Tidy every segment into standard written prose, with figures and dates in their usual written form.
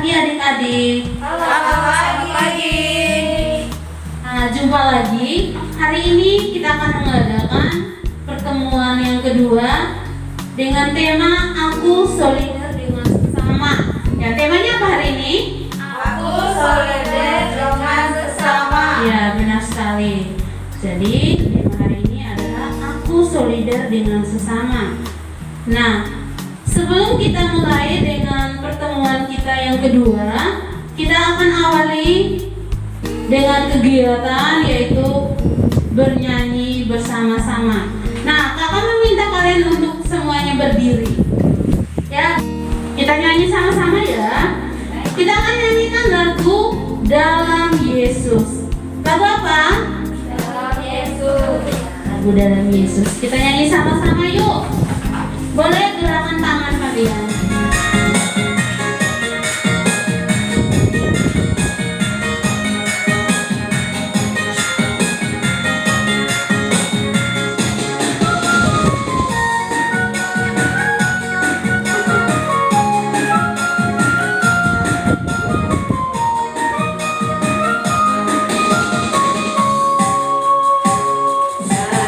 pagi adik-adik. Selamat pagi. Nah, jumpa lagi. Hari ini kita akan mengadakan pertemuan yang kedua dengan tema Aku Solider dengan Sesama. Ya, temanya apa hari ini? Aku solider dengan sesama. Ya, benar sekali. Jadi, tema hari ini adalah Aku Solider dengan Sesama. Nah, sebelum kita mulai dengan pertemuan kita yang kedua, kita akan awali dengan kegiatan yaitu bernyanyi bersama-sama. Nah, kakak meminta kalian untuk semuanya berdiri. Ya, kita nyanyi sama-sama ya. Kita akan nyanyikan lagu Dalam Yesus. Lagu apa? Dalam Yesus. Lagu Dalam Yesus. Kita nyanyi sama-sama yuk. Boleh gerakan tangan kalian.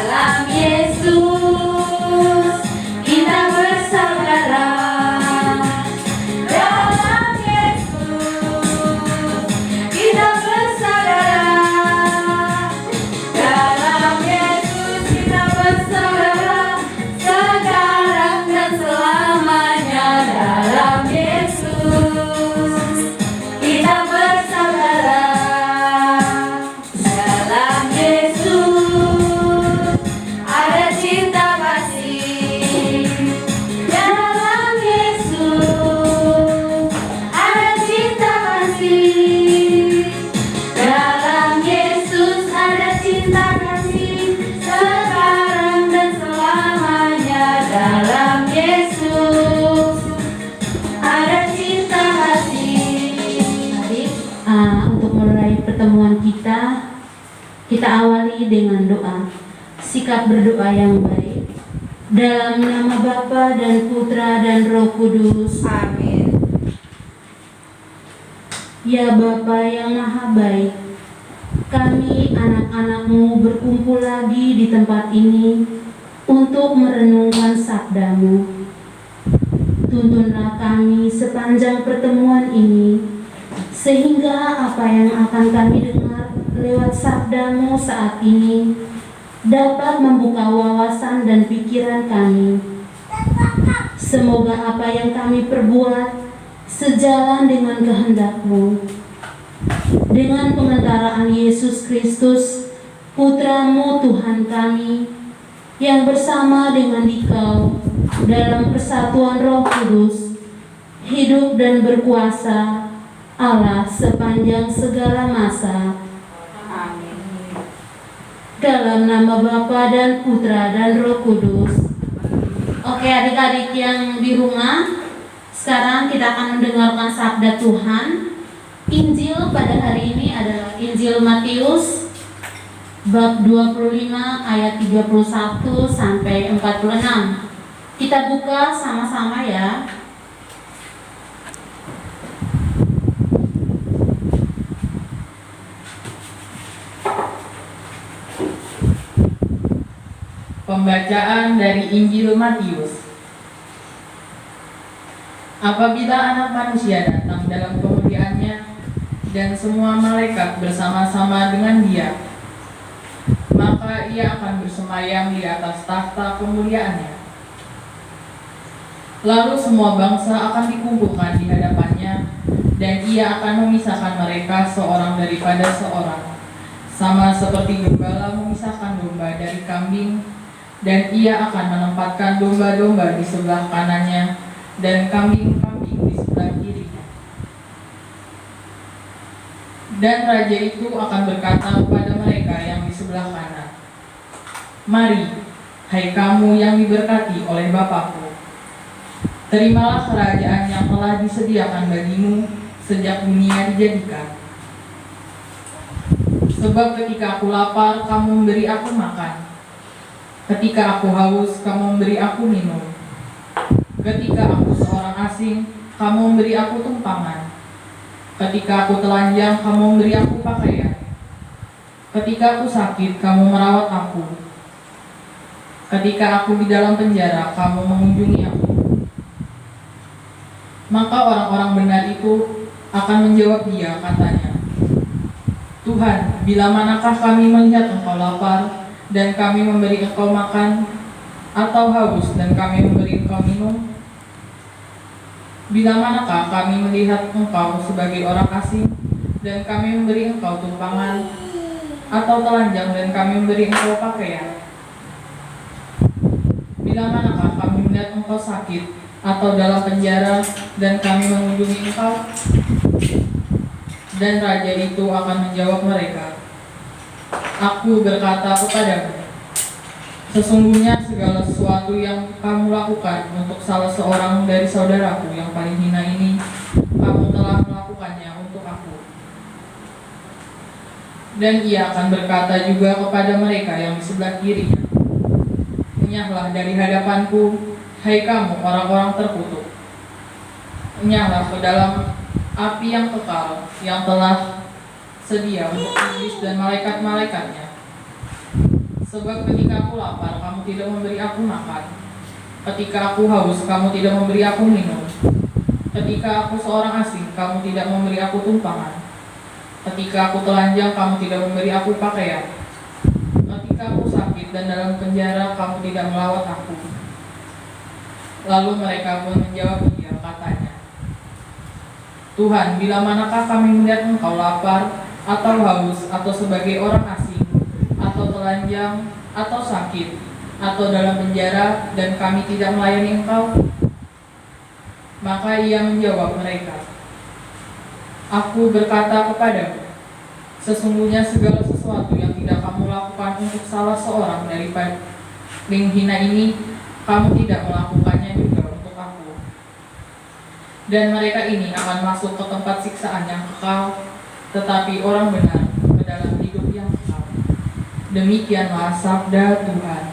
Dalam Yesus kita bersaudara. Dalam Yesus kita bersaudara. Dalam Yesus kita bersaudara. Sekarang dan selamanya. Dalam Yesus kita bersaudara. Dalam Yesus ada cinta kasih. Dalam Yesus ada cinta kasih. Dalam Yesus ada cinta kasih. Sekarang dan selamanya. Dalam Yesus ada cinta kasih. Adik, untuk mulai pertemuan kita awali dengan doa. Sikap berdoa yang baik. Dalam nama Bapa dan Putra dan Roh Kudus. Amin. Ya Bapa yang Maha Baik, kami anak-anak-Mu berkumpul lagi di tempat ini untuk merenungkan sabda-Mu. Tuntunlah kami sepanjang pertemuan ini, sehingga apa yang akan kami dengar lewat sabda-Mu saat ini dapat membuka wawasan dan pikiran kami. Semoga apa yang kami perbuat sejalan dengan kehendak-Mu. Dengan pengantaraan Yesus Kristus, Putra-Mu Tuhan kami, yang bersama dengan Dikau dalam persatuan Roh Kudus, hidup dan berkuasa Allah sepanjang segala masa. Amin. Dalam nama Bapa dan Putra dan Roh Kudus. Oke adik-adik yang di rumah, sekarang kita akan mendengarkan sabda Tuhan. Injil pada hari ini adalah Injil Matius bab 25 ayat 31 sampai 46. Kita buka sama-sama ya. Pembacaan dari Injil Matius. Apabila Anak Manusia datang dalam kemuliaannya dan semua malaikat bersama-sama dengan Dia, maka Ia akan bersemayam di atas tahta kemuliaannya. Lalu semua bangsa akan dikumpulkan di hadapannya, dan Ia akan memisahkan mereka seorang daripada seorang, sama seperti gembala memisahkan domba dari kambing, dan Ia akan menempatkan domba-domba di sebelah kanannya dan kambing-kambing di sebelah kirinya. Dan raja itu akan berkata kepada mereka yang di sebelah kanan, "Mari, hai kamu yang diberkati oleh Bapa-Ku, terimalah kerajaan yang telah disediakan bagimu sejak dunia dijadikan. Sebab ketika aku lapar, kamu memberi aku makan. Ketika aku haus, kamu memberi aku minum. Ketika aku seorang asing, kamu memberi aku tumpangan. Ketika aku telanjang, kamu memberi aku pakaian. Ketika aku sakit, kamu merawat aku. Ketika aku di dalam penjara, kamu mengunjungi aku. Maka orang-orang benar itu akan menjawab dia, katanya, Tuhan, bila manakah kami melihat engkau lapar, dan kami memberi engkau makan, atau haus, dan kami memberi engkau minum? Bila manakah kami melihat engkau sebagai orang asing, dan kami memberi engkau tumpangan, atau telanjang, dan kami memberi engkau pakaian? Bila manakah kami melihat engkau sakit, atau dalam penjara, dan kami mengunjungi engkau? Dan raja itu akan menjawab mereka, Aku berkata kepadamu, sesungguhnya segala sesuatu yang kamu lakukan untuk salah seorang dari saudaraku yang paling hina ini, kamu telah melakukannya untuk aku. Dan ia akan berkata juga kepada mereka yang di sebelah kirinya, Enyahlah dari hadapanku, hai kamu orang-orang terkutuk. Enyahlah ke dalam api yang kekal yang telah sedia untuk iblis dan malaikat-malaikatnya. Sebab ketika aku lapar, kamu tidak memberi aku makan. Ketika aku haus, kamu tidak memberi aku minum. Ketika aku seorang asing, kamu tidak memberi aku tumpangan. Ketika aku telanjang, kamu tidak memberi aku pakaian. Ketika aku sakit dan dalam penjara, kamu tidak melawat aku. Lalu mereka pun menjawab dia, katanya, Tuhan, bila manakah kami melihat engkau lapar, atau haus, atau sebagai orang asing, atau telanjang, atau sakit, atau dalam penjara, dan kami tidak melayani engkau? Maka ia menjawab mereka, Aku berkata kepadamu, sesungguhnya segala sesuatu yang tidak kamu lakukan untuk salah seorang daripada yang hina ini, kamu tidak melakukannya juga untuk aku. Dan mereka ini akan masuk ke tempat siksaan yang kekal, tetapi orang benar ke dalam hidup yang kekal. Demikianlah sabda Tuhan.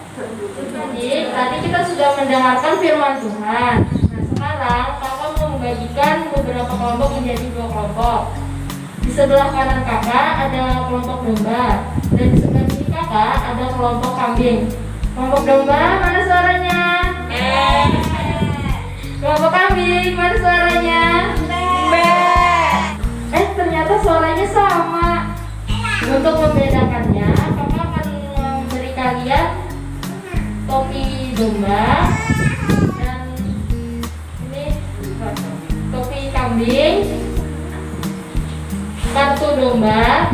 Jadi tadi kita sudah mendengarkan firman Tuhan. Nah sekarang kakak mau membagikan beberapa kelompok menjadi 2 kelompok. Di sebelah kanan kakak ada kelompok domba, dan di sebelah kiri kakak ada kelompok kambing. Kelompok domba mana suaranya? Kelompok kambing mana suaranya? Ternyata suaranya sama. Untuk membedakannya, kakak akan memberi kalian topi domba dan ini topi kambing, kartu domba,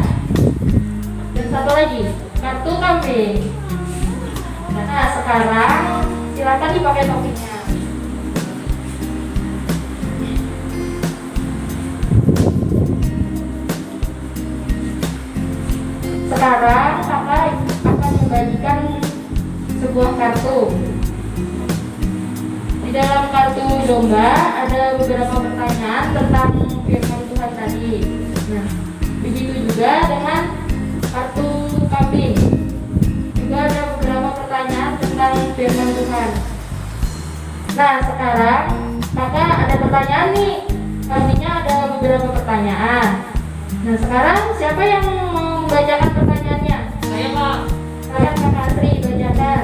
dan satu lagi kartu kambing. Nah sekarang silakan dipakai topinya. Sekarang kakak akan membagikan sebuah kartu. Di dalam kartu domba ada beberapa pertanyaan tentang firman Tuhan tadi. Nah, begitu juga dengan kartu kambing. Juga ada beberapa pertanyaan tentang firman Tuhan. Nah, sekarang kakak ada pertanyaan nih. Kambingnya ada beberapa pertanyaan. Nah, sekarang siapa yang membacakan pertanyaannya? Saya, Pak. Kalian Kak Asri bacakan.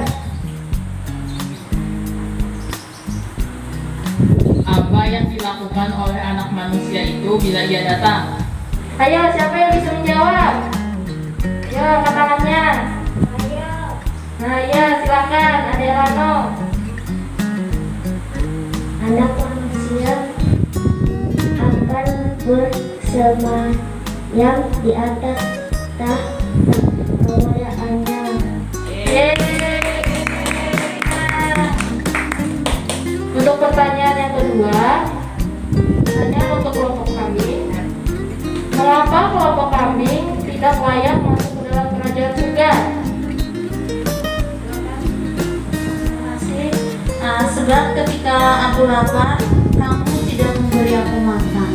Apa yang dilakukan oleh anak manusia itu bila ia datang? Ayo, siapa yang bisa menjawab? Ayo, angkat tangannya. Nah, ya, silakan. Ade Rano. Anak manusia akan bersemayam di atas kemuliaannya. Untuk pertanyaan yang kedua, pertanyaan untuk kelompok kambing. Mengapa kelompok kambing tidak layak masuk ke dalam kerajaan surga? Terima kasih. Sebab ketika aku lapar, kamu tidak memberi aku makan.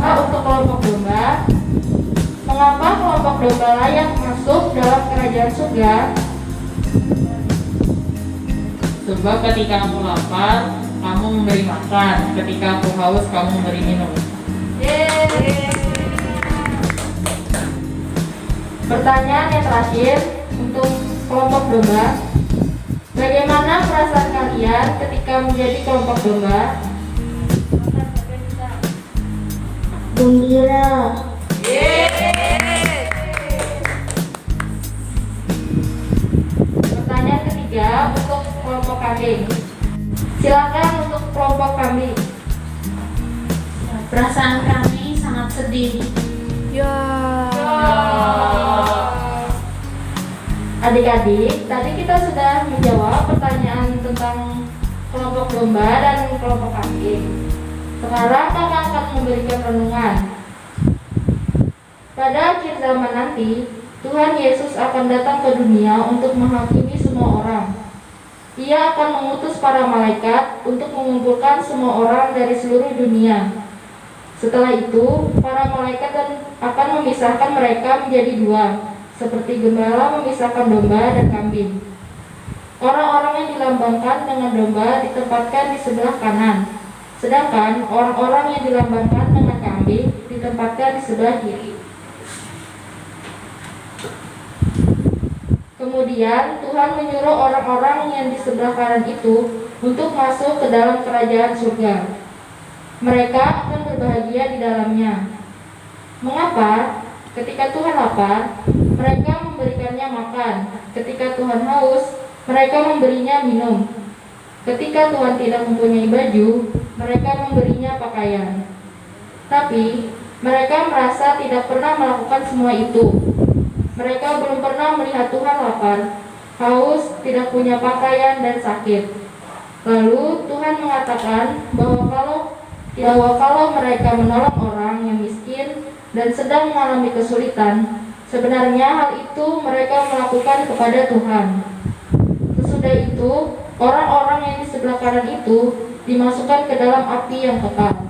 Untuk kelompok domba, mengapa kelompok domba layak masuk dalam kerajaan surga? Sebab ketika aku lapar, kamu memberi makan. Ketika aku haus, kamu memberi minum. Pertanyaan yang terakhir untuk kelompok domba. Bagaimana perasaan kalian ketika menjadi kelompok domba? Gembira. Pertanyaan ketiga untuk kelompok kambing. Silakan untuk kelompok kambing. Perasaan kami sangat sedih. Adik-adik, tadi kita sudah menjawab pertanyaan tentang kelompok domba dan kelompok kambing. Sekarang kakak akan memberikan renungan. Pada akhir zaman nanti, Tuhan Yesus akan datang ke dunia untuk menghakimi semua orang. Ia akan mengutus para malaikat untuk mengumpulkan semua orang dari seluruh dunia. Setelah itu, para malaikat akan memisahkan mereka menjadi dua, seperti gembala memisahkan domba dan kambing. Orang-orang yang dilambangkan dengan domba ditempatkan di sebelah kanan, sedangkan orang-orang yang dilambangkan dengan kambing ditempatkan di sebelah kiri. Kemudian Tuhan menyuruh orang-orang yang di sebelah kanan itu untuk masuk ke dalam kerajaan surga. Mereka akan berbahagia di dalamnya. Mengapa? Ketika Tuhan lapar, mereka memberikannya makan. Ketika Tuhan haus, mereka memberinya minum. Ketika Tuhan tidak mempunyai baju, mereka memberinya pakaian. Tapi mereka merasa tidak pernah melakukan semua itu. Mereka belum pernah melihat Tuhan lapar, haus, tidak punya pakaian, dan sakit. Lalu Tuhan mengatakan bahwa kalau mereka menolong orang yang miskin dan sedang mengalami kesulitan, sebenarnya hal itu mereka melakukan kepada Tuhan. Sesudah itu, orang-orang yang di sebelah kanan itu dimasukkan ke dalam api yang kekal.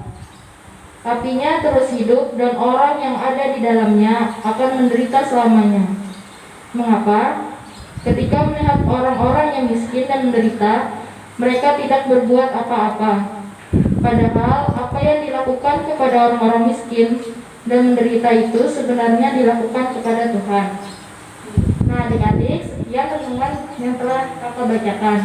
Apinya terus hidup dan orang yang ada di dalamnya akan menderita selamanya. Mengapa? Ketika melihat orang-orang yang miskin dan menderita, mereka tidak berbuat apa-apa. Padahal apa yang dilakukan kepada orang-orang miskin dan menderita itu sebenarnya dilakukan kepada Tuhan. Nah, adik-adik, sekian renungan yang telah kakak bacakan.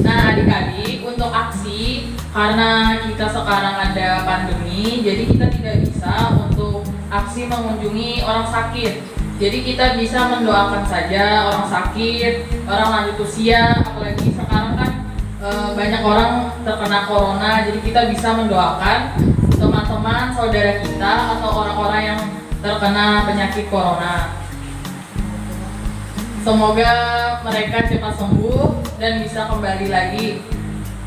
Nah, adik-adik, untuk aksi, karena kita sekarang ada pandemi, jadi kita tidak bisa untuk aksi mengunjungi orang sakit. Jadi kita bisa mendoakan saja orang sakit, orang lanjut usia, apalagi sekarang kan banyak orang terkena corona, jadi kita bisa mendoakan teman-teman, saudara kita, atau orang-orang yang terkena penyakit corona. Semoga mereka cepat sembuh dan bisa kembali lagi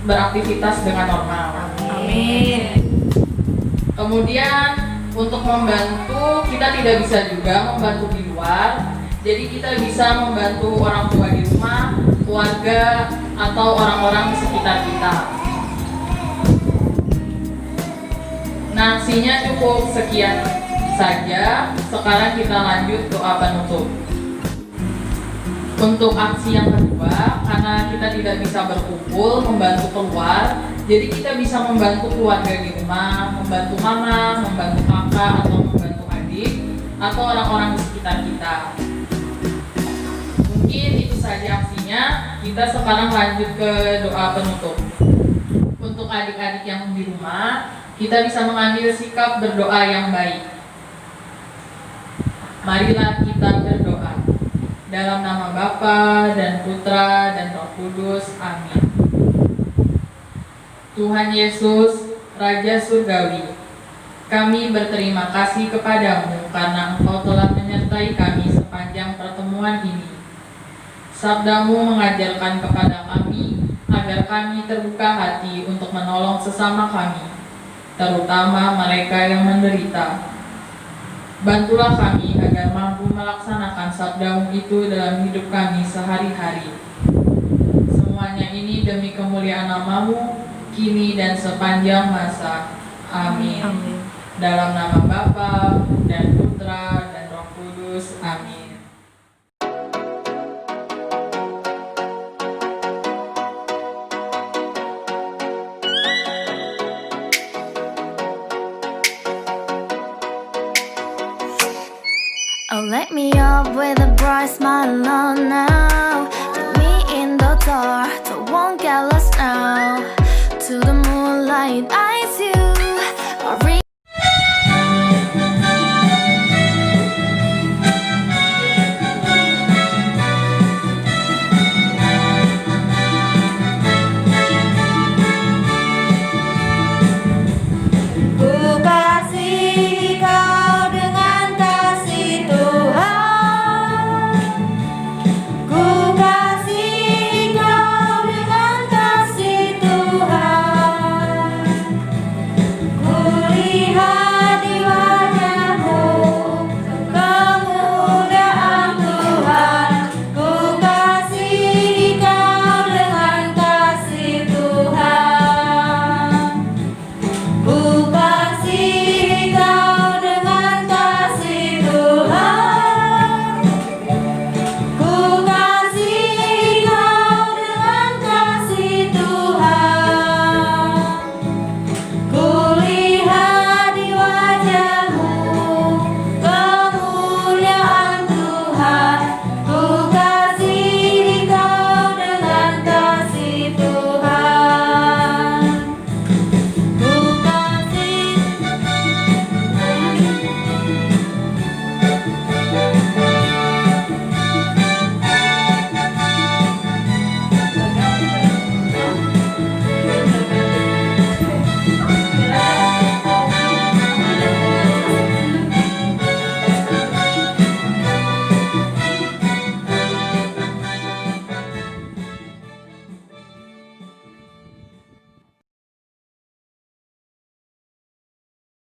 beraktivitas dengan normal. Amin. Kemudian untuk membantu, kita tidak bisa juga membantu di luar. Jadi kita bisa membantu orang tua di rumah, keluarga, atau orang-orang di sekitar kita. Nah, aksinya cukup sekian saja. Sekarang kita lanjut doa penutup. Untuk aksi yang kedua, karena kita tidak bisa berkumpul, membantu keluar, jadi kita bisa membantu keluarga di rumah, membantu mama, membantu kakak, atau membantu adik, atau orang-orang di sekitar kita. Mungkin itu saja aksinya. Kita sekarang lanjut ke doa penutup. Untuk adik-adik yang di rumah, kita bisa mengambil sikap berdoa yang baik. Marilah kita berdoa. Dalam nama Bapa dan Putra dan Roh Kudus. Amin. Tuhan Yesus, Raja Surgawi, kami berterima kasih kepadamu karena Engkau telah menyertai kami sepanjang pertemuan ini. Sabdamu mengajarkan kepada kami agar kami terbuka hati untuk menolong sesama kami, terutama mereka yang menderita. Bantulah kami agar mampu melaksanakan sabdamu itu dalam hidup kami sehari-hari. Semuanya ini demi kemuliaan nama-Mu, kini dan sepanjang masa. Amin. Amin. Dalam nama Bapa dan Putra dan Roh Kudus. Amin. with a bright smile on now. Meet me in the dark, so won't get lost now. To the moonlight